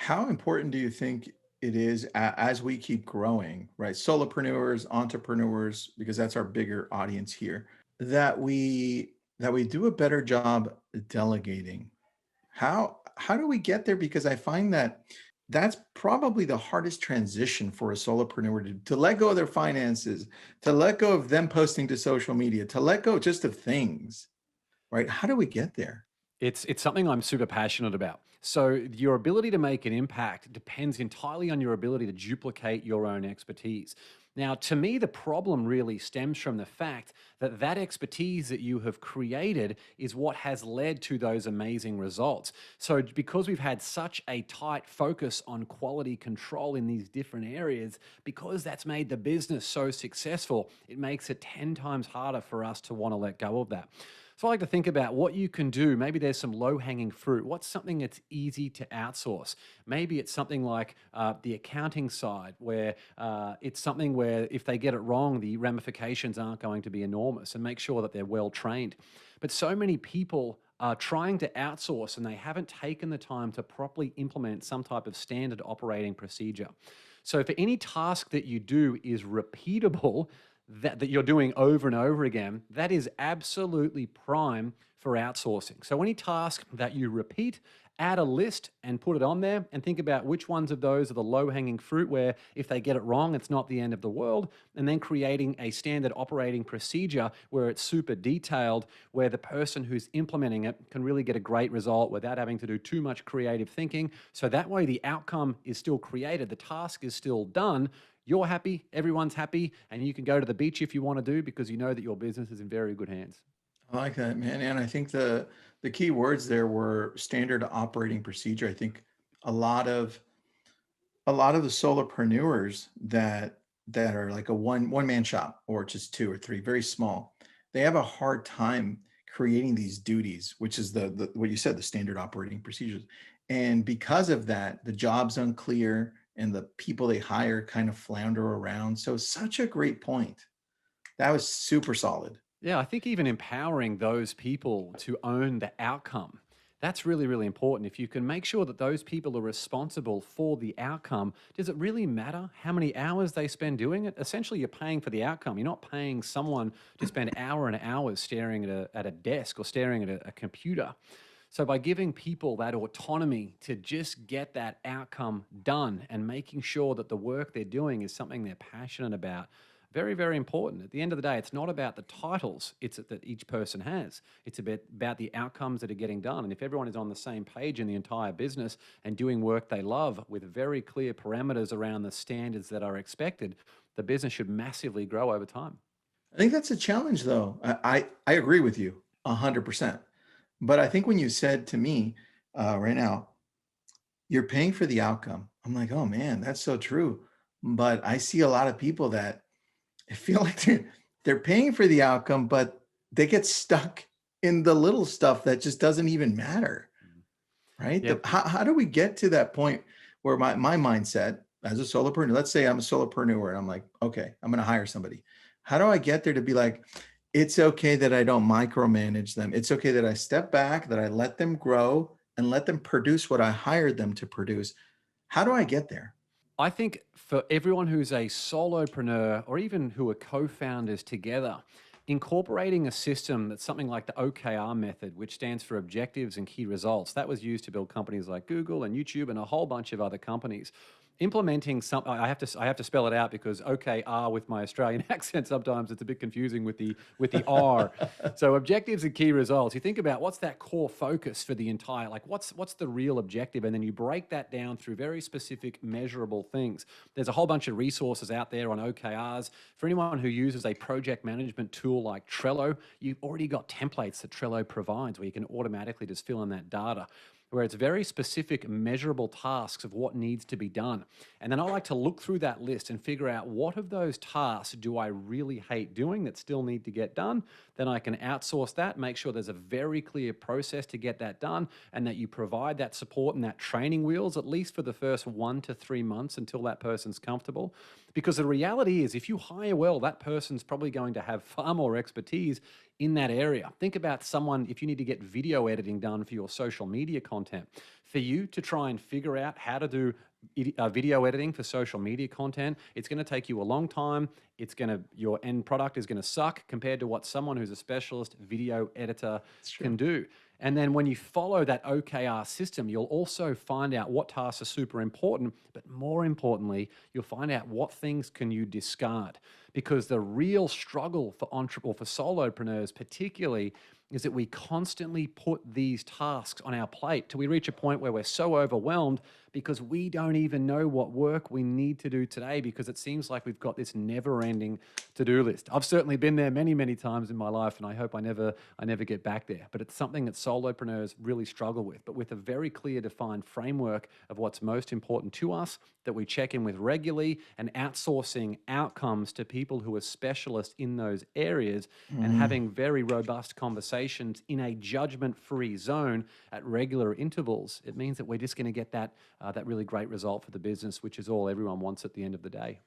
How important do you think it is as we keep growing, right? Solopreneurs, entrepreneurs, because that's our bigger audience here, that we do a better job delegating. How do we get there? Because I find that that's probably the hardest transition for a solopreneur to let go of their finances, to let go of them posting to social media, to let go just of things, right? How do we get there? It's something I'm super passionate about. So your ability to make an impact depends entirely on your ability to duplicate your own expertise. Now, to me, the problem really stems from the fact that that expertise that you have created is what has led to those amazing results. So, because we've had such a tight focus on quality control in these different areas, because that's made the business so successful, it makes it 10 times harder for us to want to let go of that. So I like to think about what you can do. Maybe there's some low hanging fruit. What's something that's easy to outsource? Maybe it's something like the accounting side, where it's something where if they get it wrong, the ramifications aren't going to be enormous, and make sure that they're well trained. But so many people are trying to outsource and they haven't taken the time to properly implement some type of standard operating procedure. So, for any task that you do is repeatable, that you're doing over and over again, that is absolutely prime for outsourcing. So any task that you repeat, add a list and put it on there and think about which ones of those are the low hanging fruit where if they get it wrong, it's not the end of the world. And then creating a standard operating procedure where it's super detailed, where the person who's implementing it can really get a great result without having to do too much creative thinking. So that way the outcome is still created, the task is still done. You're happy, everyone's happy, and you can go to the beach if you want to do because you know that your business is in very good hands. I like that, man. And I think the key words there were standard operating procedure. I think a lot of a lot of the solopreneurs that are like a one man shop or just two or three, very small, they have a hard time creating these duties, which is the what you said, the standard operating procedures. And because of that, the job's unclear and the people they hire kind of flounder around. So such a great point. That was super solid. Yeah, I think even empowering those people to own the outcome, that's really, really important. If you can make sure that those people are responsible for the outcome, does it really matter how many hours they spend doing it? Essentially, you're paying for the outcome. You're not paying someone to spend hour and hours staring at a desk or staring at a computer. So, by giving people that autonomy to just get that outcome done and making sure that the work they're doing is something they're passionate about, very, very important. At the end of the day, it's not about the titles it's that each person has. It's about the outcomes that are getting done. And if everyone is on the same page in the entire business and doing work they love with very clear parameters around the standards that are expected, the business should massively grow over time. I think that's a challenge though. I agree with you 100%. But I think when you said to me right now, you're paying for the outcome. I'm like, oh man, that's so true. But I see a lot of people that I feel like they're paying for the outcome, but they get stuck in the little stuff that just doesn't even matter, Mhm. right? Yeah. How do we get to that point where my mindset as a solopreneur, let's say I'm a solopreneur and I'm like, okay, I'm going to hire somebody. How do I get there to be like, it's okay that I don't micromanage them. It's okay that I step back, that I let them grow and let them produce what I hired them to produce. How do I get there? I think for everyone who's a solopreneur or even who are co-founders together, incorporating a system that's something like the OKR method, which stands for objectives and key results, that was used to build companies like Google and YouTube and a whole bunch of other companies. Implementing some, I have to spell it out because OKR with my Australian accent sometimes it's a bit confusing with the R. So objectives and key results. You think about what's that core focus for the entire, like what's the real objective, and then you break that down through very specific measurable things. There's a whole bunch of resources out there on OKRs. For anyone who uses a project management tool like Trello, you've already got templates that Trello provides where you can automatically just fill in that data, where it's very specific, measurable tasks of what needs to be done. And then I like to look through that list and figure out what of those tasks do I really hate doing that still need to get done. Then I can outsource that, make sure there's a very clear process to get that done, and that you provide that support and that training wheels, at least for the first 1 to 3 months until that person's comfortable. Because the reality is, if you hire well, that person's probably going to have far more expertise in that area. Think about someone, if you need to get video editing done for your social media content, For you to try and figure out how to do video editing for social media content, it's going to take you a long time. Your end product is going to suck compared to what someone who's a specialist video editor It's true. can do. And then when you follow that OKR system, you'll also find out what tasks are super important, but more importantly, you'll find out what things can you discard. Because the real struggle for for solopreneurs particularly is that we constantly put these tasks on our plate till we reach a point where we're so overwhelmed because we don't even know what work we need to do today, because it seems like we've got this never-ending to-do list. I've certainly been there many, many times in my life, and I hope I never get back there. But it's something that solopreneurs really struggle with. But with a very clear, defined framework of what's most important to us, that we check in with regularly, and outsourcing outcomes to people who are specialists in those areas, and Mhm. having very robust conversations in a judgment-free zone at regular intervals, it means that we're just going to get that really great result for the business, which is all everyone wants at the end of the day.